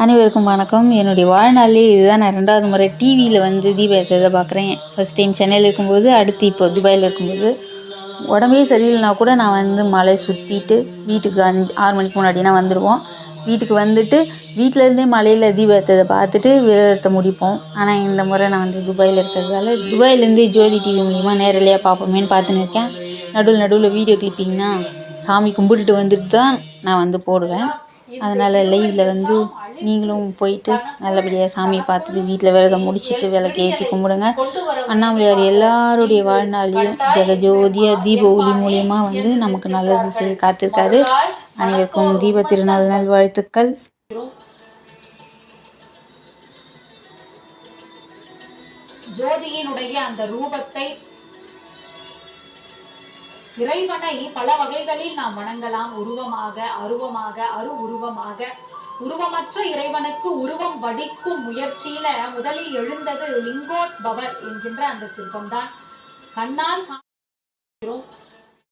அனைவருக்கும் வணக்கம். என்னுடைய வாழ்நாளிலே இதுதான் நான் 2வது முறை டிவியில் வந்து தீப ஏற்றதை பார்க்குறேன். ஃபஸ்ட் டைம் சென்னையில் இருக்கும்போது, அடுத்து இப்போ துபாயில் இருக்கும்போது உடம்பே சரியில்லைனா கூட நான் வந்து மலை சுற்றிட்டு வீட்டுக்கு 6 மணிக்கு முன்னாடினா வந்துடுவோம். வீட்டுக்கு வந்துட்டு வீட்டிலேருந்தே மலையில் தீப ஏற்றதை பார்த்துட்டு விரதத்தை முடிப்போம். ஆனால் இந்த முறை நான் வந்து துபாயில் இருக்கிறதால துபாயிலேருந்தே ஜோதி டிவி மூலிமா நேரலையாக பார்ப்போமேன்னு பார்த்துன்னு இருக்கேன். நடுவில் வீடியோ கிளிப்பிங்னா சாமி கும்பிட்டுட்டு வந்துட்டு தான் நான் வந்து போடுவேன். அதனால் லைவில் வந்து நீங்களும் போயிட்டு நல்லபடியாக சாமியை பார்த்துட்டு வீட்டில் விரதம் முடிச்சுட்டு விளக்கு ஏற்றி கும்பிடுங்க. அண்ணாமலையார் எல்லாருடைய வாழ்நாளையும் ஜெகஜோதியாக தீப ஒளி மூலியமாக வந்து நமக்கு நல்லது செய்ய காத்திருக்காரு. அனைவருக்கும் தீப திருநாள் நல்வாழ்த்துக்கள். ஜோதியினுடைய அந்த ரூபத்தை இறைவனை பல வகைகளில் நாம் வணங்கலாம். உருவமாக, அருவமாக, உருவமாக. உருவமற்ற இறைவனுக்கு உருவம் வடிக்கும் முயற்சியில முதலில் எழுந்தது லிங்கோத்பவர் என்கின்ற அந்த சிற்பம்தான். கண்ணால்